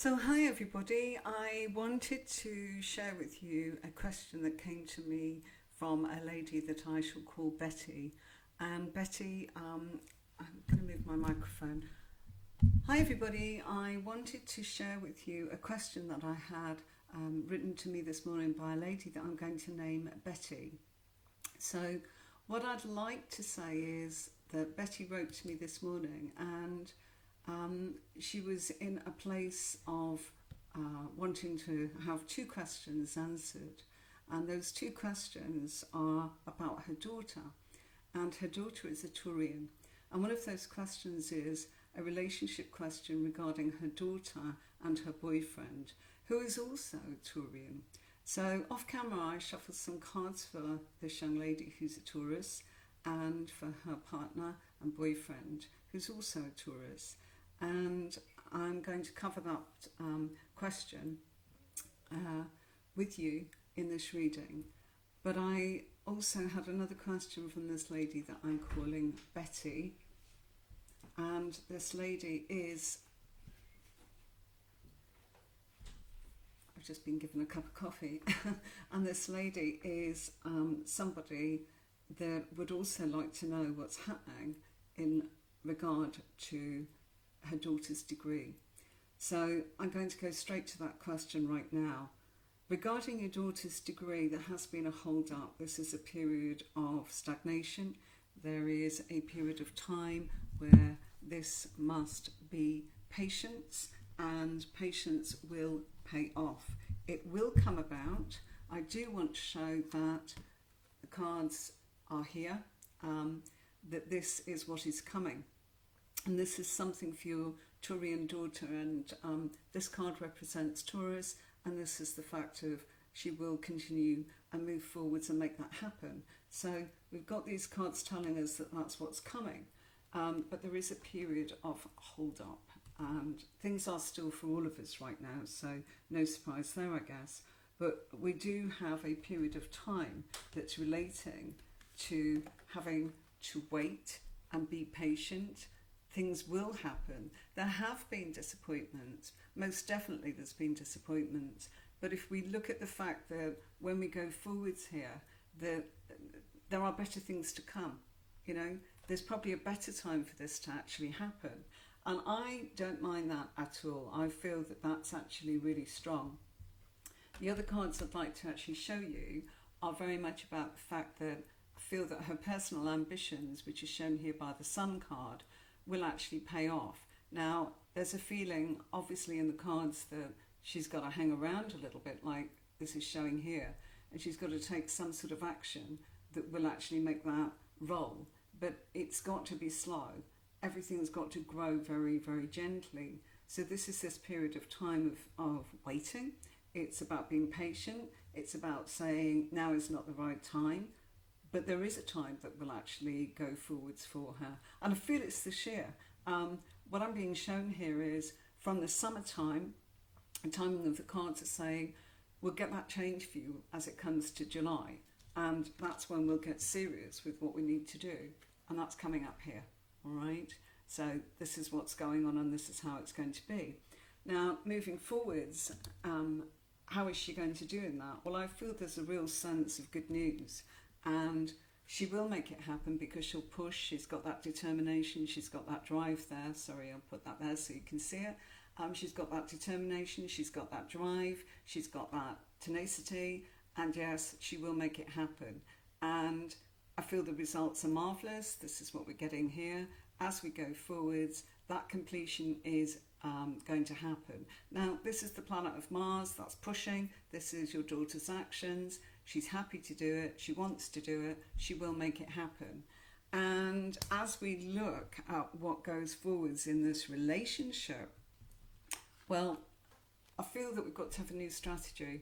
So, hi everybody. I wanted to share with you a question that came to me from a lady that I shall call Betty. And Betty, I'm going to move my microphone. Hi everybody. I wanted to share with you a question that I had written to me this morning by a lady that I'm going to name Betty. So, what I'd like to say is that Betty wrote to me this morning and she was in a place of wanting to have two questions answered, and those two questions are about her daughter, and her daughter is a Taurian, and one of those questions is a relationship question regarding her daughter and her boyfriend, who is also Taurian. So off camera I shuffled some cards for this young lady who's a Taurus, and for her partner and boyfriend who's also a Taurus. And I'm going to cover that question with you in this reading. But I also had another question from this lady that I'm calling Betty. And this lady is... I've just been given a cup of coffee. And this lady is somebody that would also like to know what's happening in regard to her daughter's degree. So I'm going to go straight to that question right now. Regarding your daughter's degree, there has been a hold up. This is a period of stagnation. There is a period of time where this must be patience, and patience will pay off. It will come about. I do want to show that the cards are here, that this is what is coming. And this is something for your Taurian daughter, and this card represents Taurus, and this is the fact of she will continue and move forwards and make that happen. So we've got these cards telling us that that's what's coming, but there is a period of hold up, and things are still for all of us right now, so no surprise there, I guess. But we do have a period of time that's relating to having to wait and be patient. Things will happen. There have been disappointments. Most definitely there's been disappointments. But if we look at the fact that when we go forwards here, that there are better things to come. You know, there's probably a better time for this to actually happen. And I don't mind that at all. I feel that that's actually really strong. The other cards I'd like to actually show you are very much about the fact that I feel that her personal ambitions, which is shown here by the Sun card, will actually pay off. Now, there's a feeling, obviously, in the cards that she's got to hang around a little bit, like this is showing here, and she's got to take some sort of action that will actually make that roll. But it's got to be slow. Everything's got to grow very, very gently. So this is this period of time of waiting. It's about being patient. It's about saying now is not the right time. But there is a time that will actually go forwards for her. And I feel it's this year. What I'm being shown here is from the summertime, the timing of the cards are saying, we'll get that change for you as it comes to July. And that's when we'll get serious with what we need to do. And that's coming up here, all right? So this is what's going on, and this is how it's going to be. Now, moving forwards, how is she going to do in that? Well, I feel there's a real sense of good news. And she will make it happen because she'll push. She's got that determination. She's got that drive there. Sorry, I'll put that there so you can see it. She's got that determination. She's got that drive. She's got that tenacity. And yes, she will make it happen. And I feel the results are marvellous. This is what we're getting here. As we go forwards, that completion is going to happen. Now, this is the planet of Mars. That's pushing. This is your daughter's actions. She's happy to do it. She wants to do it. She will make it happen. And as we look at what goes forwards in this relationship, well, I feel that we've got to have a new strategy.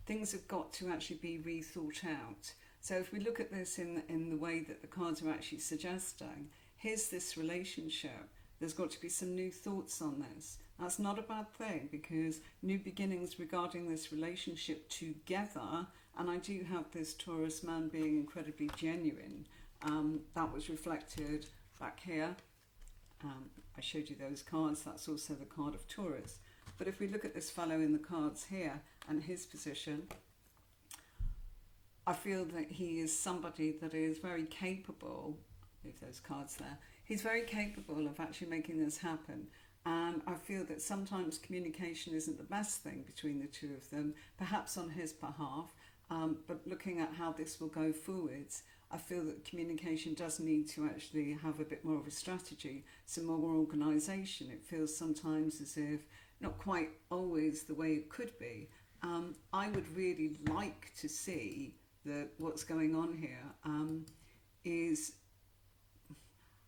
Things have got to actually be rethought out. So if we look at this in the way that the cards are actually suggesting, here's this relationship. There's got to be some new thoughts on this. That's not a bad thing, because new beginnings regarding this relationship together, and I do have this Taurus man being incredibly genuine. That was reflected back here. I showed you those cards. That's also the card of Taurus. But if we look at this fellow in the cards here and his position, I feel that he is somebody that is very capable, move those cards there, he's very capable of actually making this happen. And I feel that sometimes communication isn't the best thing between the two of them, perhaps on his behalf, but looking at how this will go forwards, I feel that communication does need to actually have a bit more of a strategy, some more organisation. It feels sometimes as if not quite always the way it could be. I would really like to see that what's going on here is,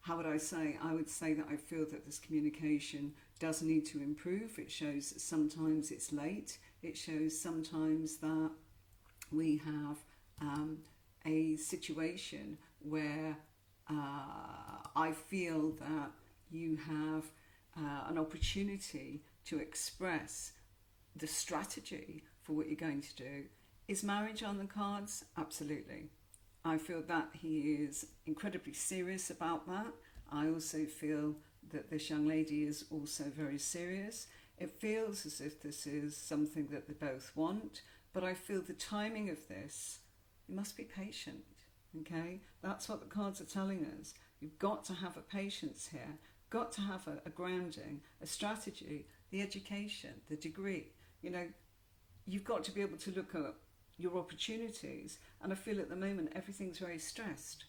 how would I say? I would say that I feel that this communication does need to improve. It shows that sometimes it's late. It shows sometimes that we have a situation where I feel that you have an opportunity to express the strategy for what you're going to do. Is marriage on the cards? Absolutely. I feel that he is incredibly serious about that. I also feel that this young lady is also very serious. It feels as if this is something that they both want, but I feel the timing of this, you must be patient, okay? That's what the cards are telling us. You've got to have a patience here, got to have a grounding, a strategy, the education, the degree. You know, you've got to be able to look at your opportunities, and I feel at the moment everything's very stressed.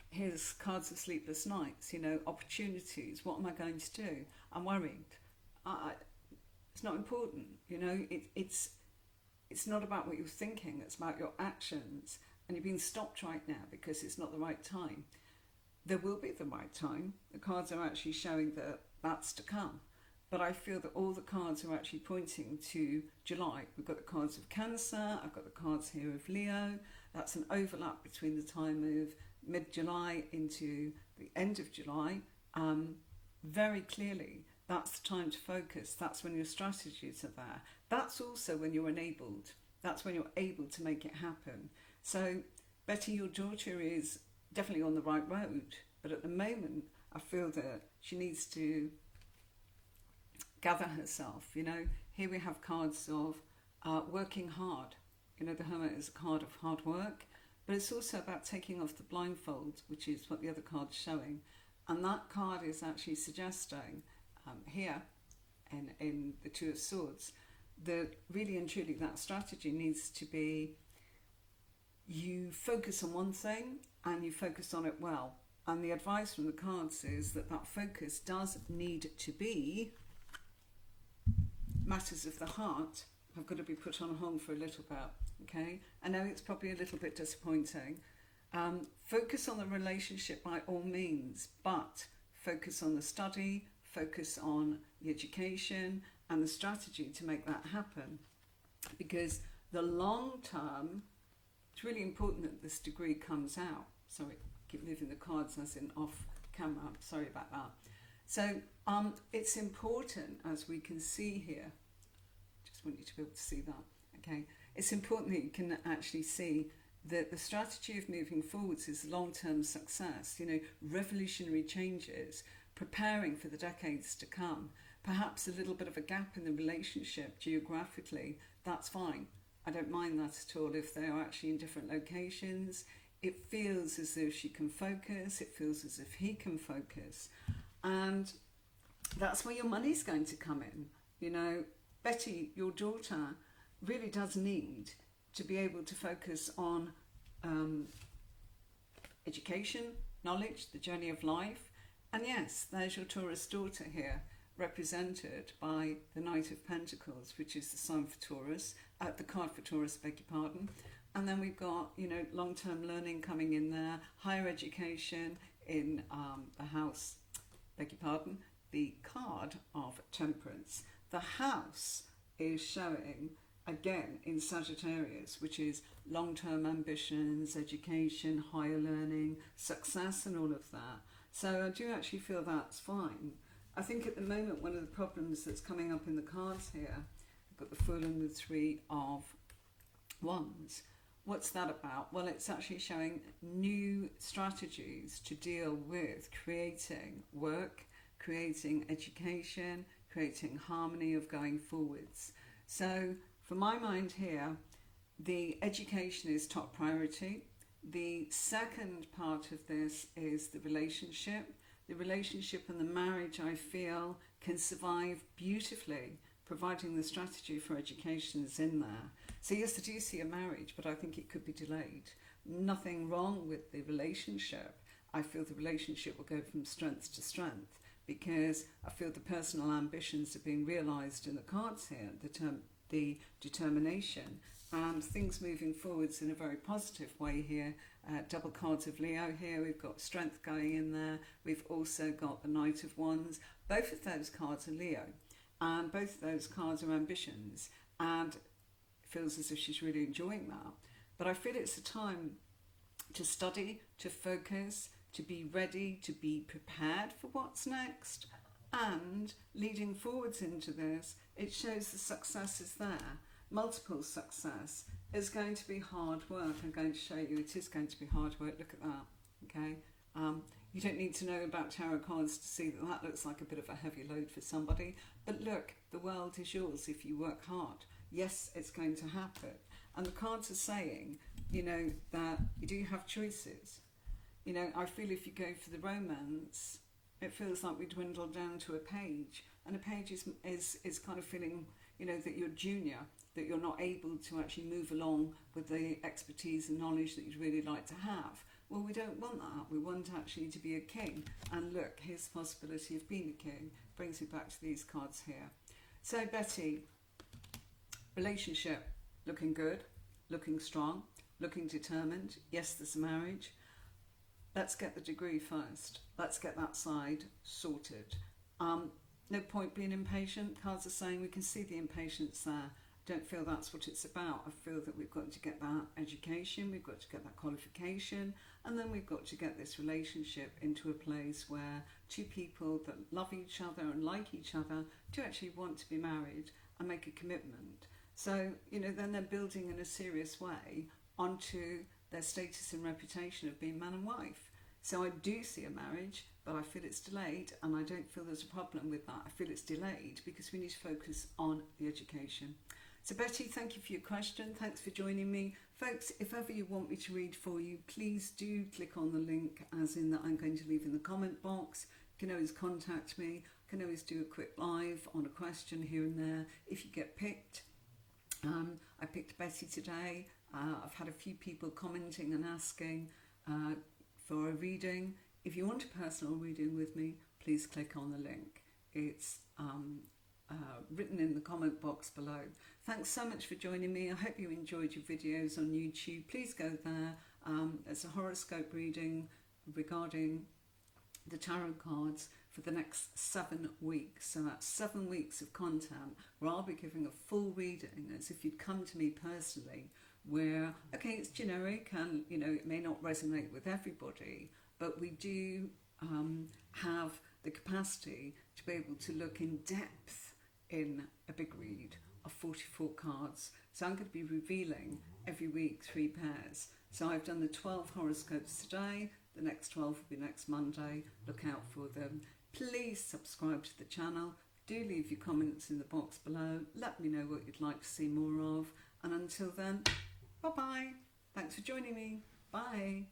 Here's cards of sleepless nights, you know, opportunities. What am I going to do? I'm worried. It's not important, you know. It's not about what you're thinking. It's about your actions, and you're being stopped right now because it's not the right time. There will be the right time. The cards are actually showing that that's to come. But I feel that all the cards are actually pointing to July. We've got the cards of Cancer, I've got the cards here of Leo. That's an overlap between the time of mid-July into the end of July. Very clearly, that's the time to focus. That's when your strategies are there. That's also when you're enabled. That's when you're able to make it happen. So, Betty, your daughter is definitely on the right road. But at the moment, I feel that she needs to gather herself. You know, here we have cards of working hard. You know, the Hermit is a card of hard work, but it's also about taking off the blindfold, which is what the other card's showing. And that card is actually suggesting here in the Two of Swords that really and truly that strategy needs to be, you focus on one thing and you focus on it well. And the advice from the cards is that that focus does need to be matters of the heart have got to be put on hold for a little bit, okay? I know it's probably a little bit disappointing. Focus on the relationship by all means, but focus on the study, focus on the education and the strategy to make that happen. Because the long term, it's really important that this degree comes out. Sorry, I keep moving the cards as in off camera, sorry about that. So it's important, as we can see here, just want you to be able to see that, okay? It's important that you can actually see that the strategy of moving forwards is long-term success, you know, revolutionary changes, preparing for the decades to come. Perhaps a little bit of a gap in the relationship geographically, that's fine. I don't mind that at all if they are actually in different locations. It feels as though she can focus, it feels as if he can focus. And that's where your money's going to come in. You know, Betty, your daughter, really does need to be able to focus on education, knowledge, the journey of life. And yes, there's your Taurus daughter here, represented by the Knight of Pentacles, which is the sign for Taurus, the card for Taurus, beg your pardon. And then we've got, you know, long-term learning coming in there, higher education in the house, beg your pardon, the card of Temperance. The house is showing, again, in Sagittarius, which is long-term ambitions, education, higher learning, success and all of that. So I do actually feel that's fine. I think at the moment one of the problems that's coming up in the cards here, I've got the Fool and the Three of Wands. What's that about? Well, it's actually showing new strategies to deal with creating work, creating education, creating harmony, of going forwards. So for my mind here, the education is top priority. The second part of this is the relationship. The relationship and the marriage, I feel, can survive beautifully, providing the strategy for education is in there. So yes, I do see a marriage, but I think it could be delayed. Nothing wrong with the relationship. I feel the relationship will go from strength to strength, because I feel the personal ambitions are being realised in the cards here, the determination, and things moving forwards in a very positive way here. Double cards of Leo here, we've got strength going in there, we've also got the Knight of Wands. Both of those cards are Leo, and both of those cards are ambitions, and it feels as if she's really enjoying that. But I feel it's a time to study, to focus, to be ready, to be prepared for what's next. And leading forwards into this, it shows the success is there. Multiple success is going to be hard work. I'm going to show you it is going to be hard work. Look at that. Okay. You don't need to know about tarot cards to see that that looks like a bit of a heavy load for somebody. But look, the world is yours if you work hard. Yes, it's going to happen. And the cards are saying, you know, that you do have choices. You know, I feel if you go for the romance, it feels like we dwindle down to a page. And a page is kind of feeling, you know, that you're junior, that you're not able to actually move along with the expertise and knowledge that you'd really like to have. Well, we don't want that. We want actually to be a king. And look, here's the possibility of being a king. Brings me back to these cards here. So, Betty, relationship, looking good, looking strong, looking determined. Yes, there's a marriage. Let's get the degree first. Let's get that side sorted. No point being impatient. Cards are saying we can see the impatience there. Don't feel that's what it's about. I feel that we've got to get that education, we've got to get that qualification, and then we've got to get this relationship into a place where two people that love each other and like each other do actually want to be married and make a commitment. So, you know, then they're building in a serious way onto their status and reputation of being man and wife. So I do see a marriage, but I feel it's delayed, and I don't feel there's a problem with that. I feel it's delayed because we need to focus on the education. So Betty, thank you for your question. Thanks for joining me. Folks, if ever you want me to read for you, please do click on the link, as in that I'm going to leave in the comment box. You can always contact me. You can always do a quick live on a question here and there if you get picked. I picked Betty today. I've had a few people commenting and asking for a reading. If you want a personal reading with me, please click on the link. It's written in the comment box below. Thanks so much for joining me. I hope you enjoyed your videos on YouTube. Please go there. There's a horoscope reading regarding the tarot cards for the next 7 weeks. So that's 7 weeks of content where I'll be giving a full reading as if you'd come to me personally, where, okay, it's generic and, you know, it may not resonate with everybody, but we do have the capacity to be able to look in depth in a big read of 44 cards. So I'm going to be revealing every week 3 pairs. So I've done the 12 horoscopes today. The next 12 will be next Monday. Look out for them. Please subscribe to the channel. Do leave your comments in the box below. Let me know what you'd like to see more of. And until then, bye-bye. Thanks for joining me. Bye.